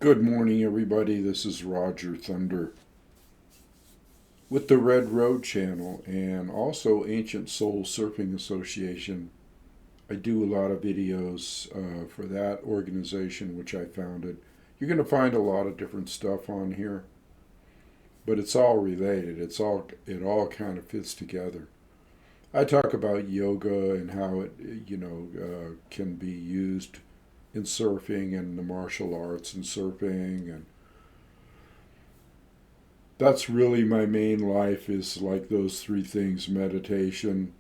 Good morning, everybody. This is Roger Thunder with the Red Road Channel and also Ancient Soul Surfing Association. I do a lot of videos for that organization, which I founded. You're going to find a lot of different stuff on here, but it's all related. It all kind of fits together. I talk about yoga and how it can be used in surfing and the martial arts and surfing, and that's really my main life is like those three things: meditation,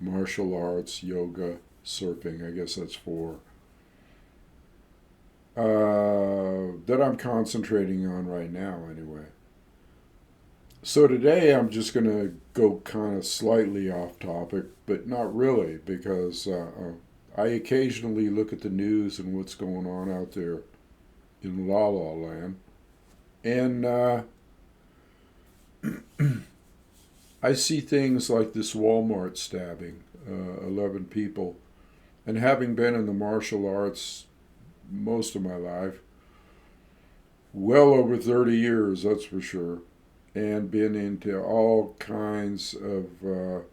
martial arts, yoga, surfing. I guess that's four that I'm concentrating on right now anyway. So today I'm just going to go kind of slightly off topic, but not really, because I occasionally look at the news and what's going on out there in La La Land. And I see things like this Walmart stabbing, 11 people. And having been in the martial arts most of my life, well over 30 years, that's for sure, and been into all kinds of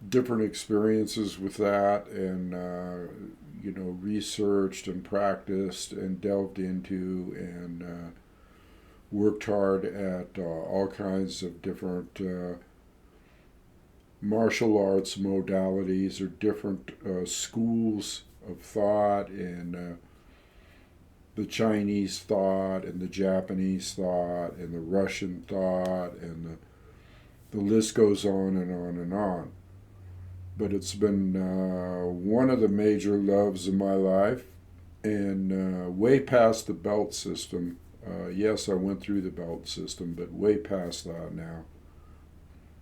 different experiences with that, and researched and practiced and delved into and worked hard at all kinds of different martial arts modalities or different schools of thought, and the Chinese thought and the Japanese thought and the Russian thought, and the list goes on and on and on. But it's been one of the major loves of my life, and way past the belt system. Yes, I went through the belt system, but way past that now.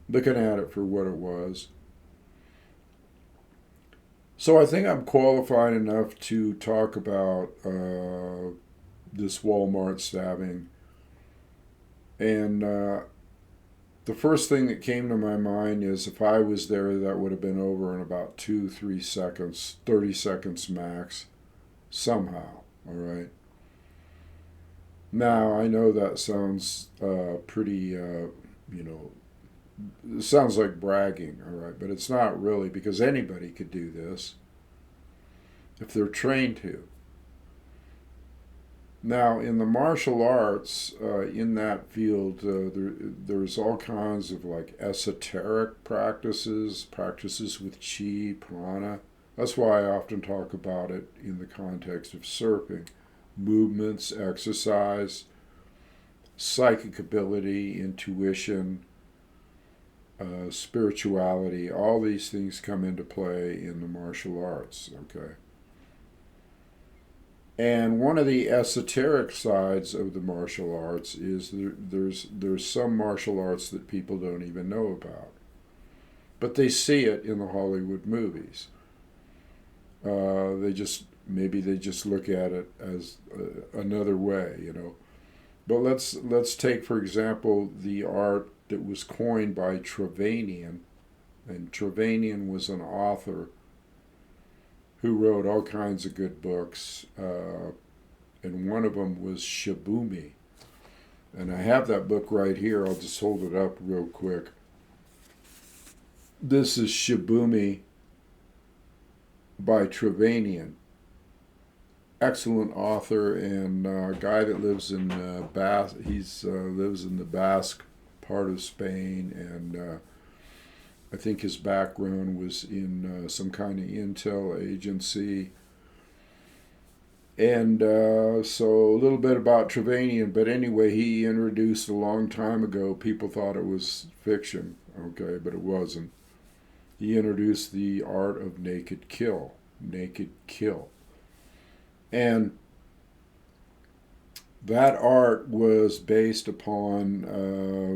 Looking at it for what it was. So I think I'm qualified enough to talk about this Walmart stabbing. And the first thing that came to my mind is if I was there, that would have been over in about 2, 3 seconds, 30 seconds max, somehow. All right. Now, I know that sounds pretty, it sounds like bragging, all right, but it's not really, because anybody could do this if they're trained to. Now, in the martial arts, in that field, there's all kinds of like esoteric practices with chi, prana. That's why I often talk about it in the context of surfing. Movements, exercise, psychic ability, intuition, spirituality, all these things come into play in the martial arts, okay? And one of the esoteric sides of the martial arts is there's some martial arts that people don't even know about, but they see it in the Hollywood movies. They just look at it as another way. But let's take for example the art that was coined by Trevanian, and Trevanian was an author who wrote all kinds of good books, and one of them was Shibumi. And I have that book right here. I'll just hold it up real quick. This is Shibumi by Trevanian. Excellent author, and a guy that lives in lives in the Basque part of Spain, and I think his background was in some kind of intel agency. And so a little bit about Trevanian, but anyway, he introduced a long time ago, people thought it was fiction, okay, but it wasn't. He introduced the art of naked kill. Naked kill. And that art was based upon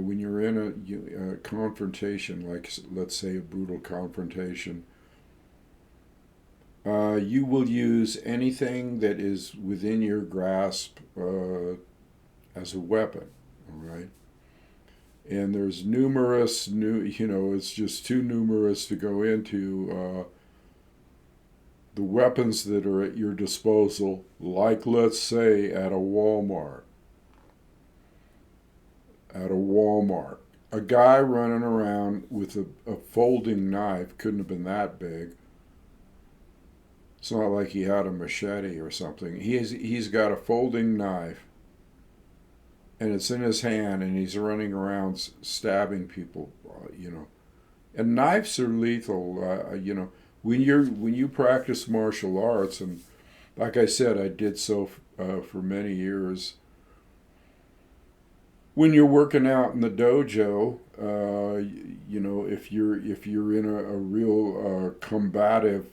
when you're in a confrontation, like let's say a brutal confrontation, you will use anything that is within your grasp as a weapon, all right? And there's numerous it's just too numerous to go into the weapons that are at your disposal, like let's say at a Walmart. At a Walmart. A guy running around with a folding knife couldn't have been that big. It's not like he had a machete or something. He's got a folding knife and it's in his hand and he's running around stabbing people, And knives are lethal, when you practice martial arts, and like I said, I did so for many years. When you're working out in the dojo, if you're in a real combative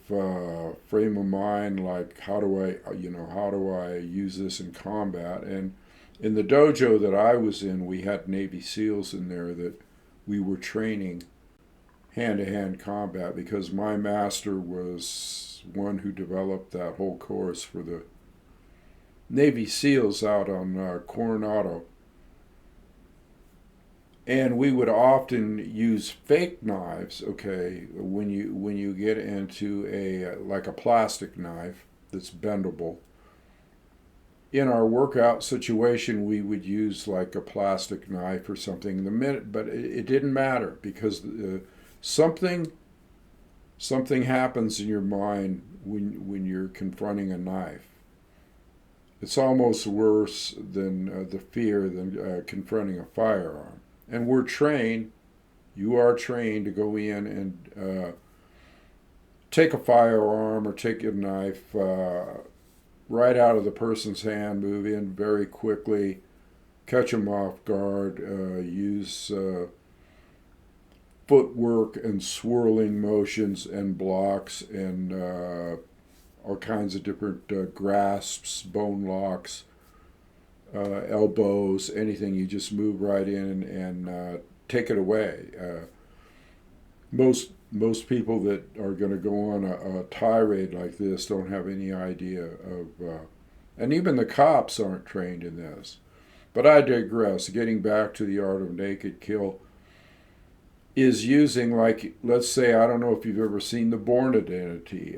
frame of mind, like how do I use this in combat? And in the dojo that I was in, we had Navy SEALs in there that we were training hand-to-hand combat because my master was one who developed that whole course for the Navy SEALs out on Coronado. And we would often use fake knives, okay, when you get into a plastic knife that's bendable. In our workout situation, we would use like a plastic knife or something. But it didn't matter because something happens in your mind when you're confronting a knife. It's almost worse than the fear than confronting a firearm. And we're trained, you are trained to go in and take a firearm or take a knife right out of the person's hand, move in very quickly, catch them off guard, use footwork and swirling motions and blocks and all kinds of different grasps, bone locks, elbows, anything. You just move right in and take it away. Most people that are going to go on a tirade like this don't have any idea of, and even the cops aren't trained in this. But I digress. Getting back to the art of naked kill is using, like, let's say, I don't know if you've ever seen The Bourne Identity.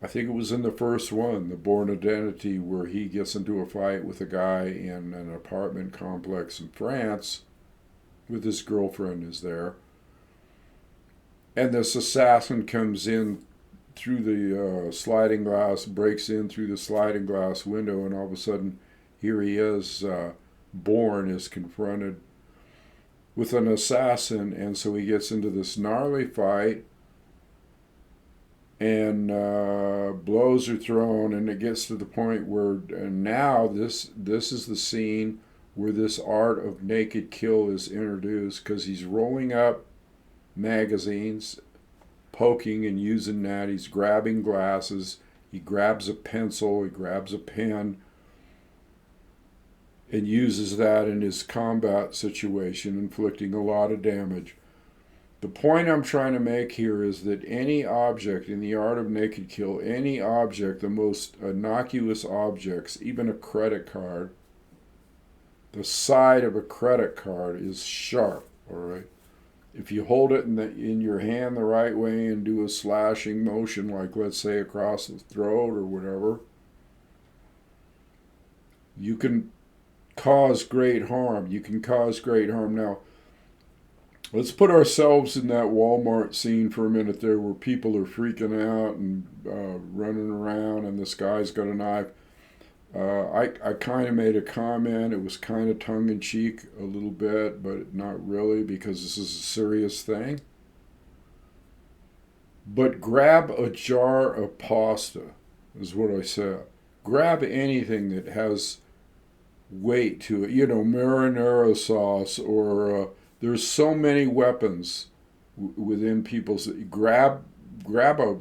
I think it was in the first one, The Bourne Identity, where he gets into a fight with a guy in an apartment complex in France with his girlfriend is there. And this assassin comes in through the sliding glass, breaks in through the sliding glass window, and all of a sudden, here he is, Bourne is confronted with an assassin, and so he gets into this gnarly fight, and blows are thrown, and it gets to the point where now this is the scene where this art of naked kill is introduced, because he's rolling up magazines, poking and using that. He's grabbing glasses, he grabs a pencil, he grabs a pen, and uses that in his combat situation, inflicting a lot of damage. The point I'm trying to make here is that any object in the art of naked kill, any object, the most innocuous objects, even a credit card, the side of a credit card is sharp, all right? If you hold it in your hand the right way and do a slashing motion, like let's say across the throat or whatever, you can cause great harm. You can cause great harm. Now, let's put ourselves in that Walmart scene for a minute there where people are freaking out and running around and this guy's got a knife. I kind of made a comment. It was kind of tongue-in-cheek a little bit, but not really, because this is a serious thing. But grab a jar of pasta, is what I said. Grab anything that has weight to it. Marinara sauce, or there's so many weapons within people's. Grab a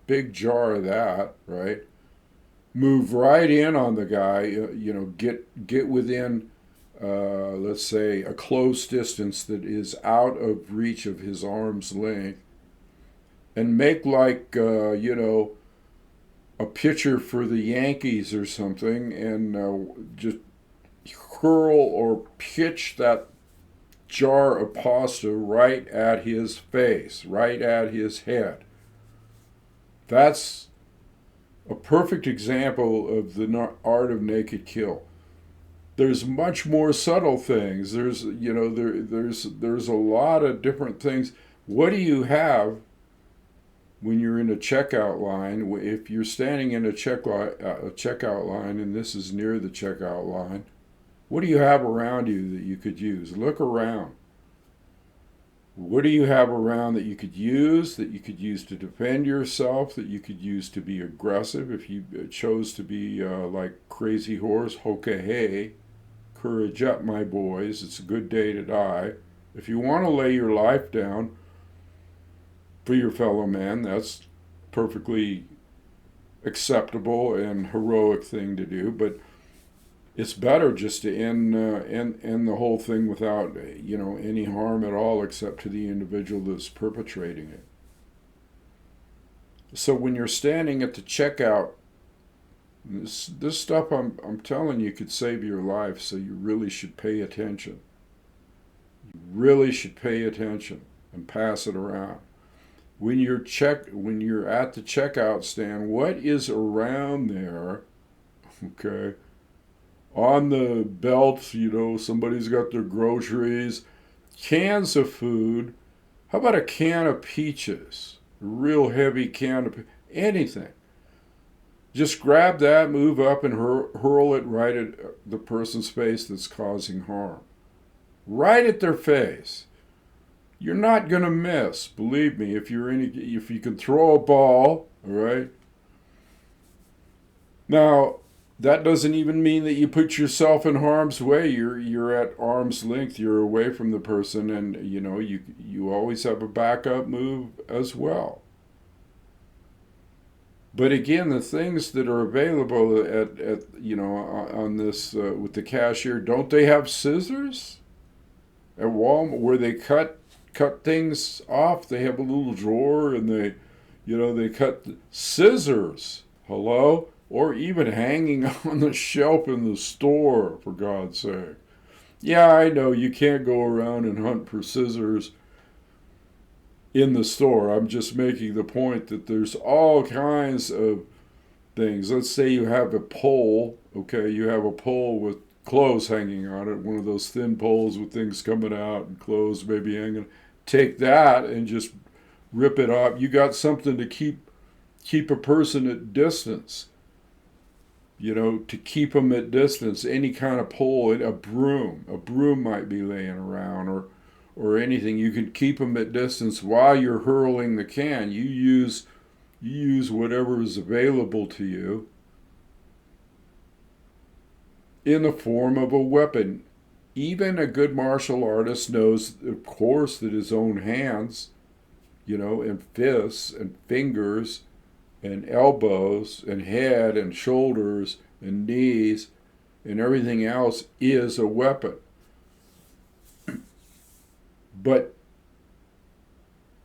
big jar of that, right? Move right in on the guy, get within, let's say, a close distance that is out of reach of his arm's length, and make like, a pitcher for the Yankees or something, and just hurl or pitch that jar of pasta right at his face, right at his head. That's a perfect example of the art of naked kill. There's much more subtle things. There's a lot of different things. What do you have when you're in a checkout line? If you're standing in a checkout line, and this is near the checkout line, what do you have around you that you could use? Look around. What do you have around that you could use to defend yourself, that you could use to be aggressive if you chose to be like Crazy Horse, hoka hey, courage up, my boys, it's a good day to die. If you want to lay your life down for your fellow man, that's perfectly acceptable and heroic thing to do, but it's better just to end the whole thing without any harm at all, except to the individual that's perpetrating it. So when you're standing at the checkout, this stuff I'm telling you could save your life. So you really should pay attention. You really should pay attention and pass it around. When you're at the checkout stand, what is around there? Okay. On the belts, somebody's got their groceries, cans of food. How about a can of peaches? A real heavy can of anything. Just grab that, move up, and hurl it right at the person's face that's causing harm. Right at their face. You're not going to miss, believe me. If you can throw a ball, all right? Now, that doesn't even mean that you put yourself in harm's way. You're at arm's length. You're away from the person, and you always have a backup move as well. But again, the things that are available on this with the cashier, don't they have scissors at Walmart where they cut things off? They have a little drawer, and they cut scissors. Hello? Or even hanging on the shelf in the store, for God's sake. Yeah, I know you can't go around and hunt for scissors in the store. I'm just making the point that there's all kinds of things. Let's say you have a pole, okay? You have a pole with clothes hanging on it, one of those thin poles with things coming out and clothes maybe hanging. Take that and just rip it off. You got something to keep a person at distance. To keep them at distance, any kind of pole, a broom might be laying around, or anything. You can keep them at distance while you're hurling the can. You use whatever is available to you in the form of a weapon. Even a good martial artist knows, of course, that his own hands, and fists and fingers and elbows and head and shoulders and knees and everything else is a weapon. But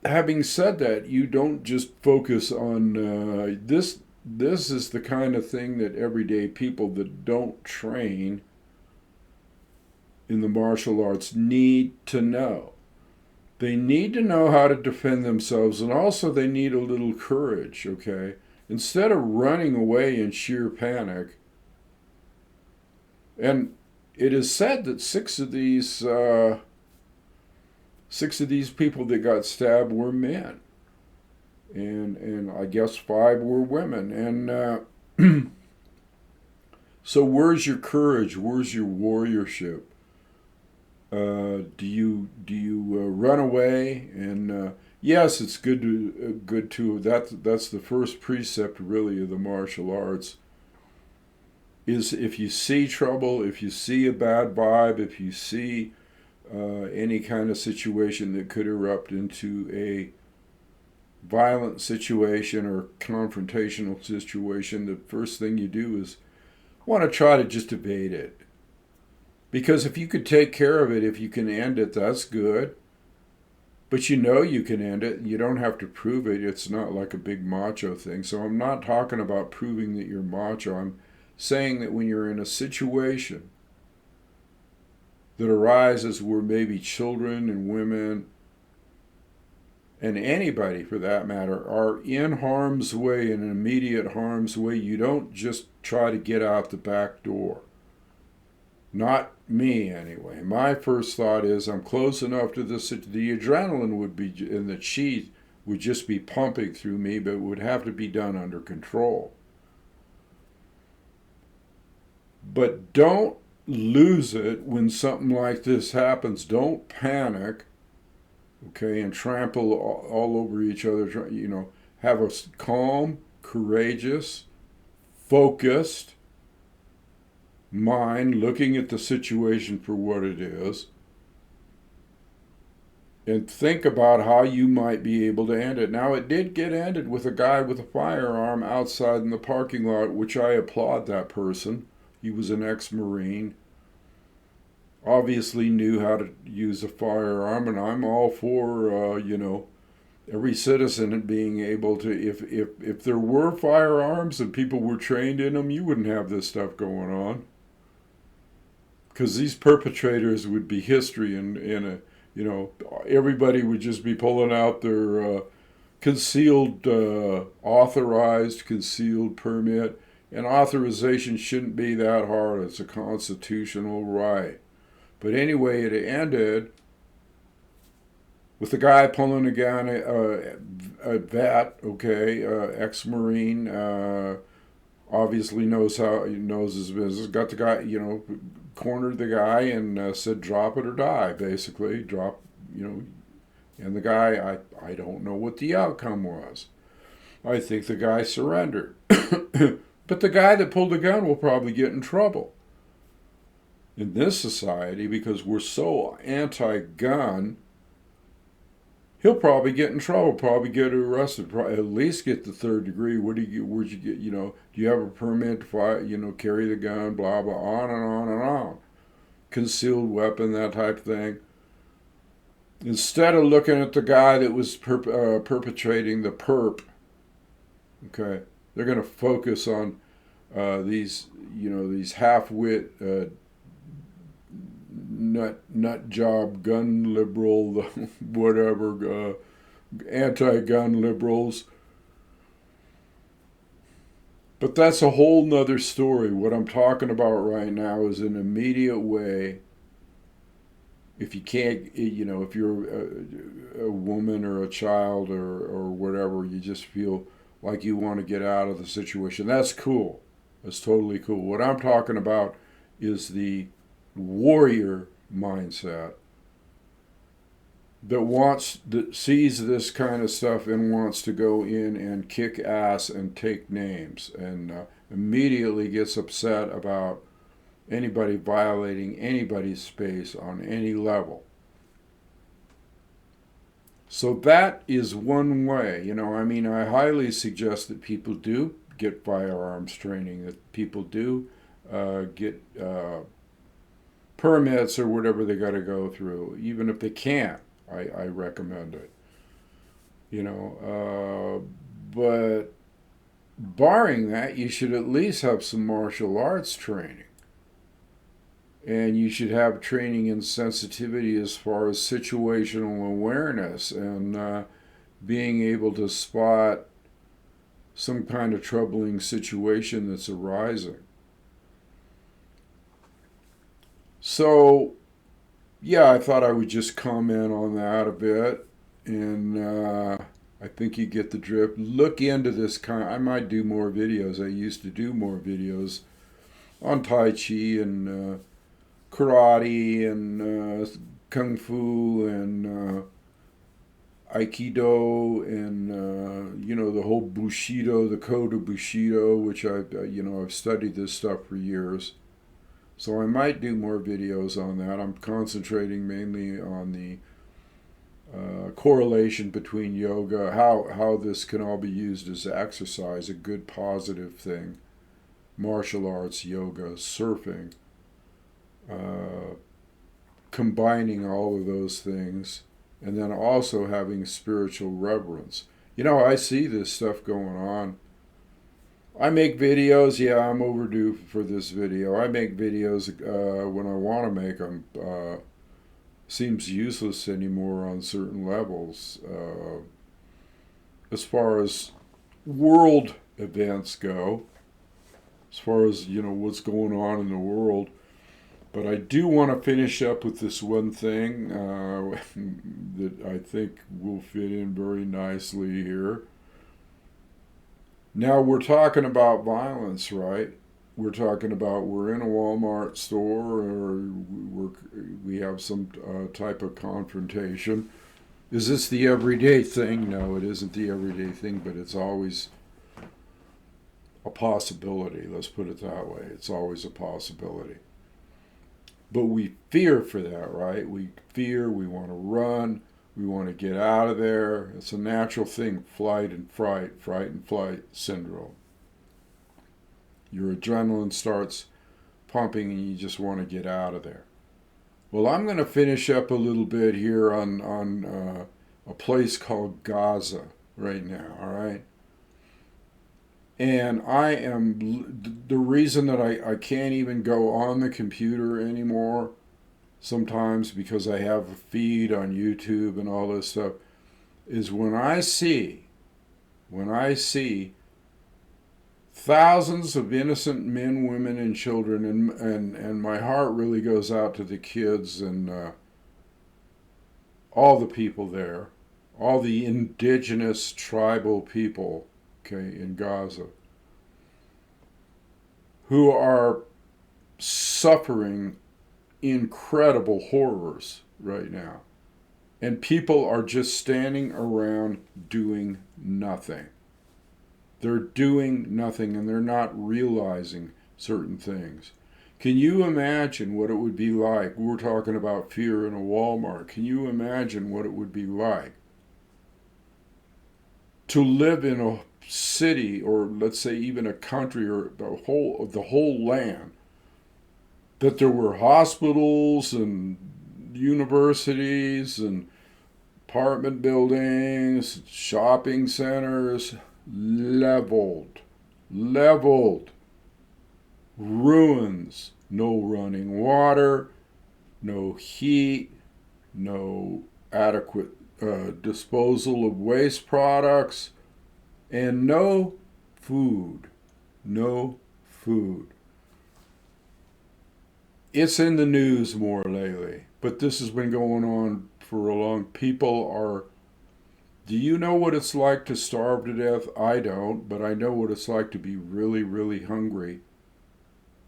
having said that, you don't just focus on this. This is the kind of thing that everyday people that don't train in the martial arts need to know. They need to know how to defend themselves, and also they need a little courage, okay? Instead of running away in sheer panic. And it is said that six of these people that got stabbed were men. And I guess 5 were women. And so where's your courage? Where's your warriorship? Do you run away? And yes, it's good to that's the first precept really of the martial arts. Is if you see trouble, if you see a bad vibe, if you see any kind of situation that could erupt into a violent situation or confrontational situation, the first thing you do is want to try to just evade it. Because if you could take care of it, if you can end it, that's good. But you can end it. You don't have to prove it. It's not like a big macho thing. So I'm not talking about proving that you're macho. I'm saying that when you're in a situation that arises where maybe children and women and anybody for that matter, are in harm's way, in immediate harm's way, you don't just try to get out the back door. Not me, anyway. My first thought is I'm close enough to this. The adrenaline would be, and the chi would just be pumping through me, but it would have to be done under control. But don't lose it when something like this happens. Don't panic, okay, and trample all over each other. You know, have a calm, courageous, focused mind looking at the situation for what it is, and think about how you might be able to end it. Now, it did get ended with a guy with a firearm outside in the parking lot, which I applaud that person. He was an ex-Marine, obviously knew how to use a firearm, and I'm all for, every citizen being able to, if there were firearms and people were trained in them, you wouldn't have this stuff going on. Because these perpetrators would be history, and everybody would just be pulling out their concealed, authorized concealed permit. And authorization shouldn't be that hard. It's a constitutional right. But anyway, it ended with the guy pulling a gun, a vet, okay, ex-Marine, obviously knows his business. Got the guy, cornered the guy and said, "Drop it or die." Basically, drop, And the guy, I don't know what the outcome was. I think the guy surrendered. But the guy that pulled the gun will probably get in trouble in this society because we're so anti-gun. He'll probably get in trouble, probably get arrested, probably at least get the third degree. Where'd you get, do you have a permit to fire, carry the gun, blah, blah, on and on and on. Concealed weapon, that type of thing. Instead of looking at the guy that was perpetrating the perp, okay, they're going to focus on these half-wit nut job gun liberal, whatever, anti-gun liberals. But that's a whole nother story. What I'm talking about right now is an immediate way. If you can't, if you're a woman or a child or whatever, you just feel like you want to get out of the situation. That's cool. That's totally cool. What I'm talking about is the warrior mindset that sees this kind of stuff and wants to go in and kick ass and take names, and immediately gets upset about anybody violating anybody's space on any level. So that is one way. I highly suggest that people do get firearms training, that people do get permits or whatever they got to go through. Even if they can't, I recommend it. But barring that, you should at least have some martial arts training. And you should have training in sensitivity as far as situational awareness and being able to spot some kind of troubling situation that's arising. So, yeah, I thought I would just comment on that a bit. And I think you get the drift. Look into this I might do more videos. I used to do more videos on Tai Chi and karate and kung fu and aikido and the whole bushido, the code of bushido, which I've studied this stuff for years. So I might do more videos on that. I'm concentrating mainly on the correlation between yoga, how this can all be used as exercise, a good positive thing, martial arts, yoga, surfing. Combining all of those things, and then also having spiritual reverence. I see this stuff going on. I make videos. Yeah, I'm overdue for this video. I make videos when I want to make them. seems useless anymore on certain levels. As far as world events go, as far as what's going on in the world. But I do want to finish up with this one thing that I think will fit in very nicely here. Now we're talking about violence, right? We're talking about we're in a Walmart store or we have some type of confrontation. Is this the everyday thing? No, it isn't the everyday thing, but it's always a possibility. Let's put it that way. It's always a possibility. But we fear for that, right? We fear, we want to run, we want to get out of there. It's a natural thing, flight and flight syndrome. Your adrenaline starts pumping and you just want to get out of there. Well, I'm going to finish up a little bit here on a place called Gaza right now, all right? And the reason that I can't even go on the computer anymore sometimes because I have a feed on YouTube and all this stuff is when I see thousands of innocent men, women, and children, and my heart really goes out to the kids and all the people there, all the indigenous tribal people, okay, in Gaza, who are suffering incredible horrors right now. And people are just standing around doing nothing. They're doing nothing and they're not realizing certain things. Can you imagine what it would be like? We're talking about fear in a Walmart. Can you imagine what it would be like to live in a city, or let's say even a country, or the whole land, that there were hospitals and universities and apartment buildings, shopping centers, leveled, ruins, no running water, no heat, no adequate disposal of waste products, and no food. It's in the news more lately, but this has been going on for a long. People are. Do you know what it's like to starve to death? I don't, but I know what it's like to be really, really hungry.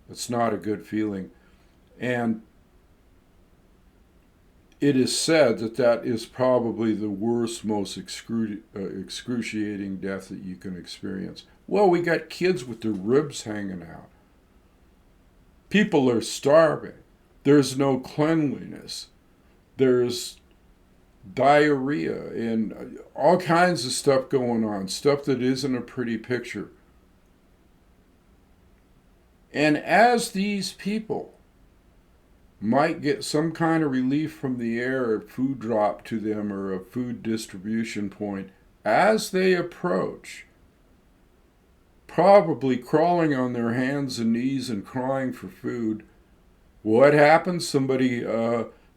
It's not a good feeling. And it is said that that is probably the worst, most excruciating death that you can experience. Well, we got kids with their ribs hanging out. People are starving. There's no cleanliness. There's diarrhea and all kinds of stuff going on, stuff that isn't a pretty picture. And as these people might get some kind of relief from the air, a food drop to them or a food distribution point, as they approach, probably crawling on their hands and knees and crying for food, what happens? Somebody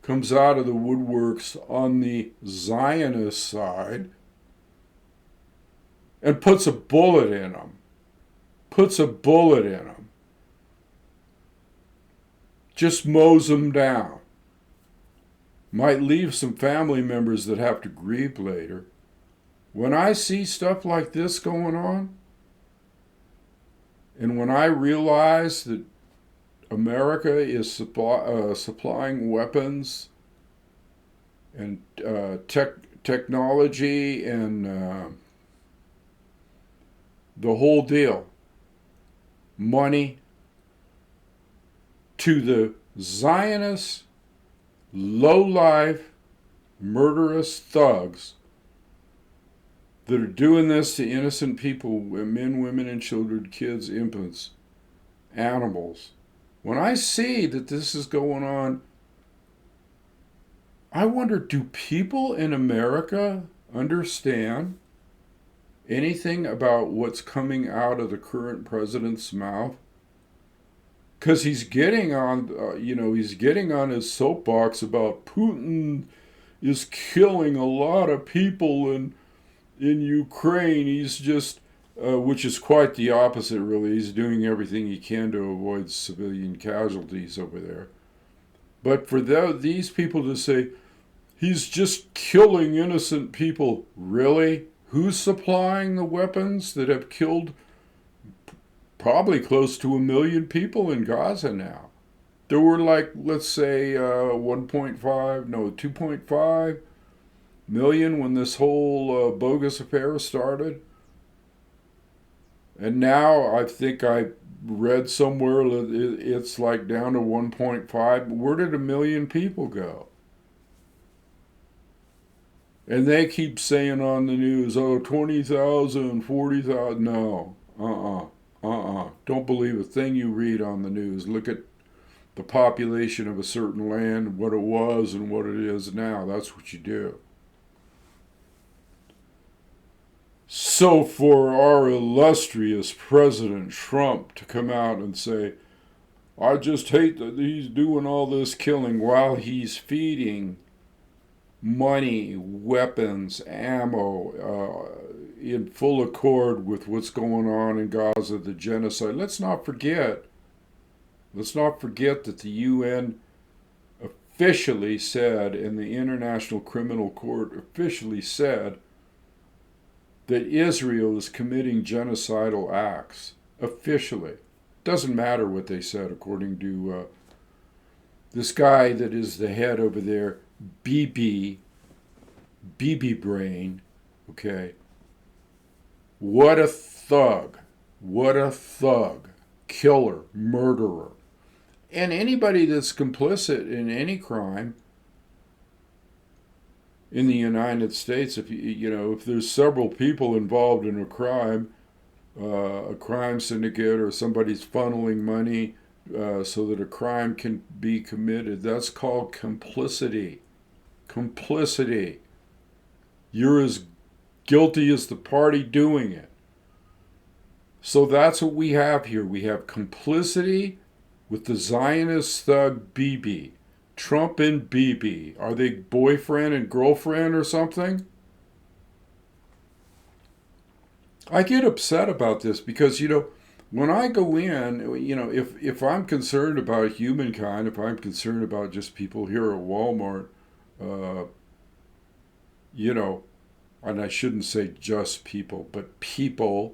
comes out of the woodworks on the Zionist side and puts a bullet in them. Just mows them down. Might leave some family members that have to grieve later. When I see stuff like this going on, and when I realize that America is supplying weapons and technology and the whole deal, money, to the Zionist, low-life, murderous thugs that are doing this to innocent people, men, women, and children, kids, infants, animals. When I see that this is going on, I wonder, do people in America understand anything about what's coming out of the current president's mouth? because he's getting on, he's getting on his soapbox about Putin is killing a lot of people in Ukraine. He's just, which is quite the opposite, really. He's doing everything he can to avoid civilian casualties over there. But for these people to say, he's just killing innocent people, really? Who's supplying the weapons that have killed probably close to 1 million people in Gaza now? There were like, let's say, 2.5 million when this whole bogus affair started. And now I think I read somewhere that it's like down to 1.5. Where did 1 million people go? And they keep saying on the news, 20,000, 40,000. No, Don't believe a thing you read on the news. Look at the population of a certain land, what it was and what it is now. That's what you do. So for our illustrious President Trump to come out and say, I just hate that he's doing all this killing while he's feeding money, weapons, ammo, in full accord with what's going on in Gaza, the genocide. Let's not forget that the UN officially said, and the International Criminal Court officially said, that Israel is committing genocidal acts. Officially. Doesn't matter what they said, according to this guy that is the head over there, BB Brain. Okay. What a thug. What a thug. Killer. Murderer. And anybody that's complicit in any crime in the United States, if there's several people involved in a crime syndicate, or somebody's funneling money so that a crime can be committed, that's called complicity. Complicity. You're as guilty as the party doing it. So that's what we have here. We have complicity with the Zionist thug Bibi. Trump and Bibi. Are they boyfriend and girlfriend or something? I get upset about this because, when I go in, if I'm concerned about humankind, if I'm concerned about just people here at Walmart, and I shouldn't say just people, but people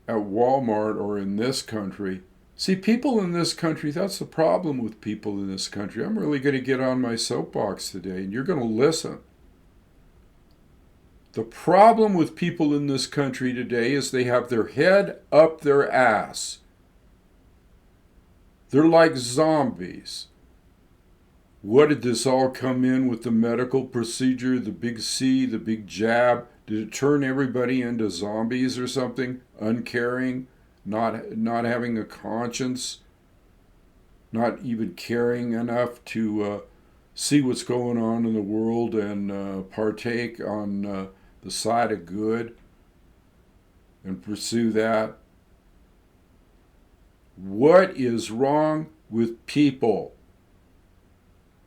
at Walmart or in this country. See, people in this country, that's the problem with people in this country. I'm really going to get on my soapbox today, and you're going to listen. The problem with people in this country today is they have their head up their ass. They're like zombies. What did this all come in with the medical procedure, the big C, the big jab? Did it turn everybody into zombies or something? Uncaring, not having a conscience, not even caring enough to see what's going on in the world and partake on the side of good and pursue that. What is wrong with people?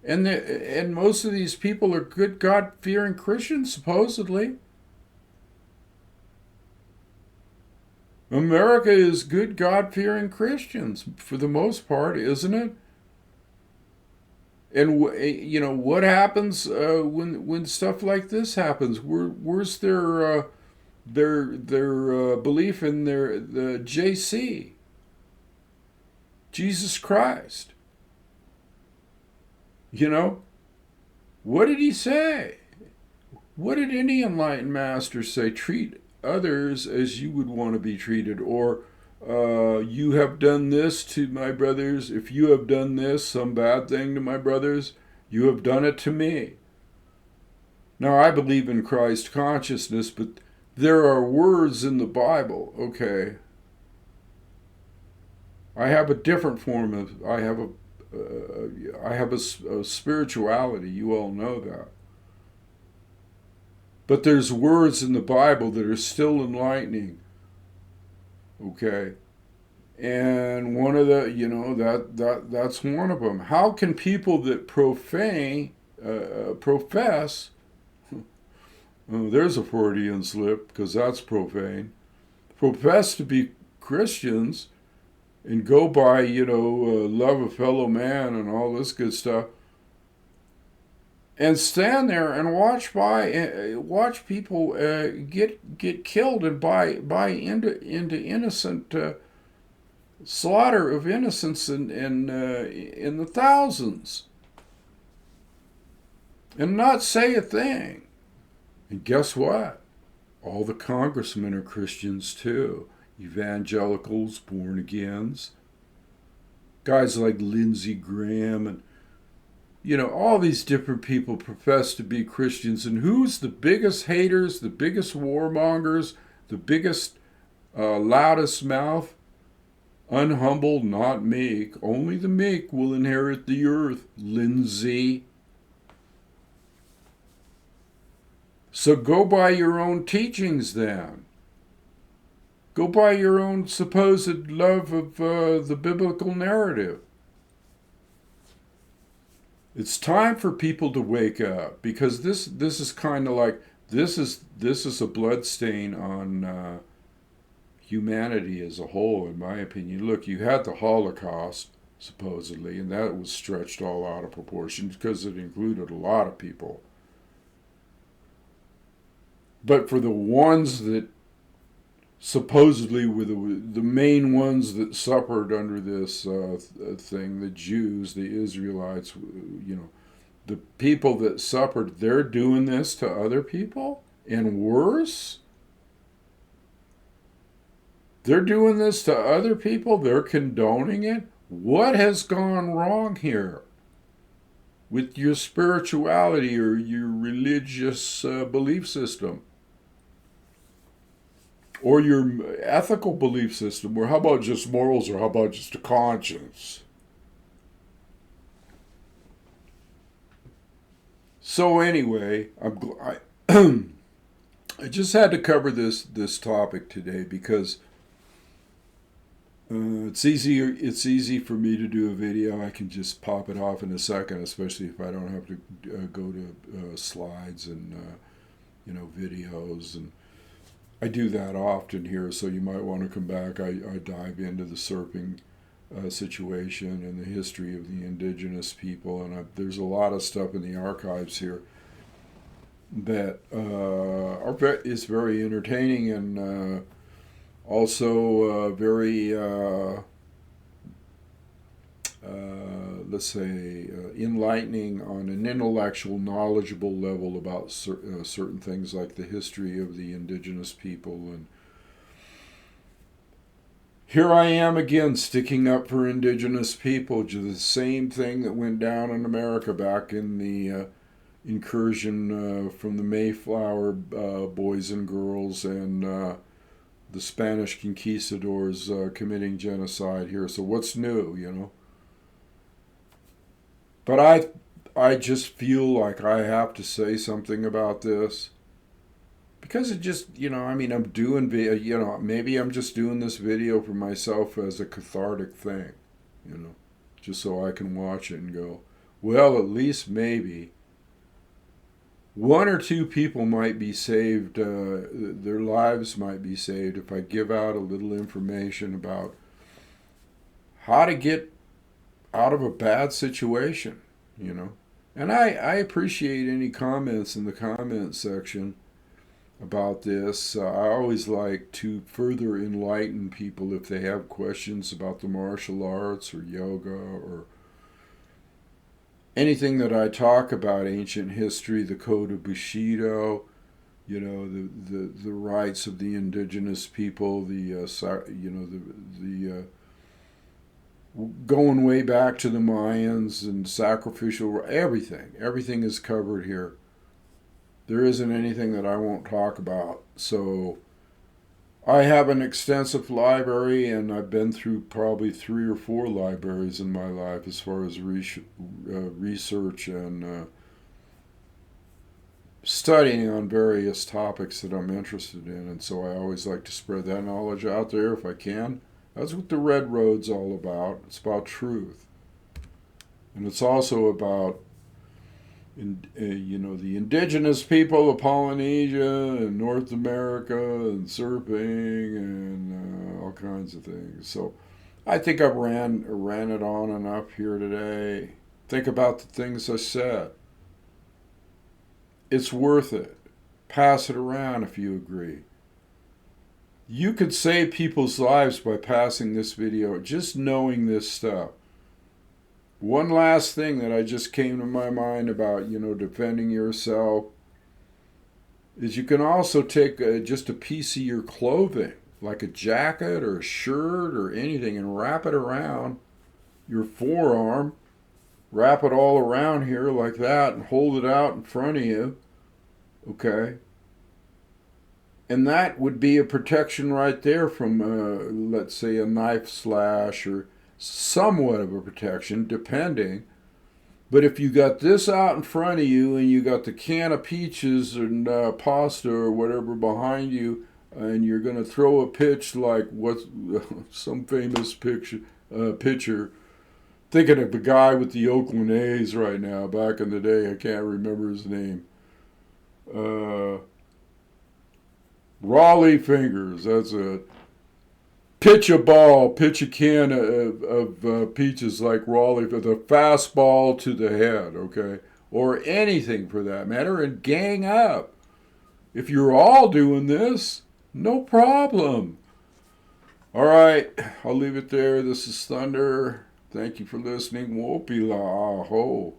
And most of these people are good God-fearing Christians, supposedly. America is good God-fearing Christians for the most part, isn't it? And what happens when stuff like this happens? Where's their belief in the JC, Jesus Christ? What did he say? What did any enlightened master say? Treat others as you would want to be treated, or you have done this to my brothers. If you have done this, some bad thing to my brothers, you have done it to me. Now, I believe in Christ consciousness, but there are words in the Bible, okay? I have a different form of, I have a spirituality, you all know that. But there's words in the Bible that are still enlightening, okay? And one of the, that's one of them. How can people that profess, oh, there's a Freudian slip because that's profane, profess to be Christians and go by, love a fellow man and all this good stuff, and stand there and watch people get killed and buy into innocent slaughter of innocents in the thousands, and not say a thing. And guess what? All the congressmen are Christians too. Evangelicals, born agains, guys like Lindsey Graham, and all these different people profess to be Christians. And who's the biggest haters, the biggest warmongers, the biggest loudest mouth? Unhumble, not meek. Only the meek will inherit the earth, Lindsay. So go by your own teachings then. Go by your own supposed love of the biblical narrative. It's time for people to wake up, because this is kind of like this is a bloodstain on humanity as a whole, in my opinion. Look, you had the Holocaust supposedly, and that was stretched all out of proportion because it included a lot of people. But for the ones that supposedly were the main ones that suffered under this thing, the Jews, the Israelites, the people that suffered, they're doing this to other people, and worse. They're doing this to other people. They're condoning it. What has gone wrong here with your spirituality or your religious belief system? Or your ethical belief system, or how about just morals, or how about just a conscience? So anyway, I just had to cover this topic today because it's easy for me to do a video. I can just pop it off in a second, especially if I don't have to go to slides and videos, and I do that often here, so you might want to come back. I dive into the surfing situation and the history of the indigenous people, and there's a lot of stuff in the archives here that is very entertaining and also very, let's say, enlightening on an intellectual, knowledgeable level about certain things like the history of the indigenous people. And here I am again sticking up for indigenous people, the same thing that went down in America back in the incursion from the Mayflower boys and girls and the Spanish conquistadors committing genocide here. So what's new, But I just feel like I have to say something about this because it just, I'm doing, maybe I'm just doing this video for myself as a cathartic thing, just so I can watch it and go, well, at least maybe one or two people might be saved, their lives might be saved if I give out a little information about how to get out of a bad situation, And I appreciate any comments in the comment section about this. I always like to further enlighten people if they have questions about the martial arts or yoga or anything that I talk about, ancient history, the code of Bushido, the rights of the indigenous people, the going way back to the Mayans and sacrificial, everything is covered here. There isn't anything that I won't talk about. So I have an extensive library, and I've been through probably 3 or 4 libraries in my life as far as research and studying on various topics that I'm interested in. And so I always like to spread that knowledge out there if I can. That's what the red road's all about. It's about truth. And it's also about the indigenous people of Polynesia and North America and surfing and all kinds of things. So I think I ran it on enough here today. Think about the things I said. It's worth it. Pass it around if you agree. You could save people's lives by passing this video, just knowing this stuff. One last thing that I just came to my mind about, defending yourself, is you can also take just a piece of your clothing, like a jacket or a shirt or anything, and wrap it around your forearm. Wrap it all around here like that and hold it out in front of you. Okay? And that would be a protection right there from, let's say, a knife slash or somewhat of a protection, depending. But if you got this out in front of you and you got the can of peaches and pasta or whatever behind you, and you're going to throw a pitch like what's some famous pitcher, thinking of the guy with the Oakland A's right now, back in the day, I can't remember his name. Raleigh Fingers, that's it. Pitch a ball, pitch a can of peaches like Raleigh, with a fastball to the head, okay? Or anything for that matter, and gang up. If you're all doing this, no problem. All right, I'll leave it there. This is Thunder. Thank you for listening. Whoopie la ho.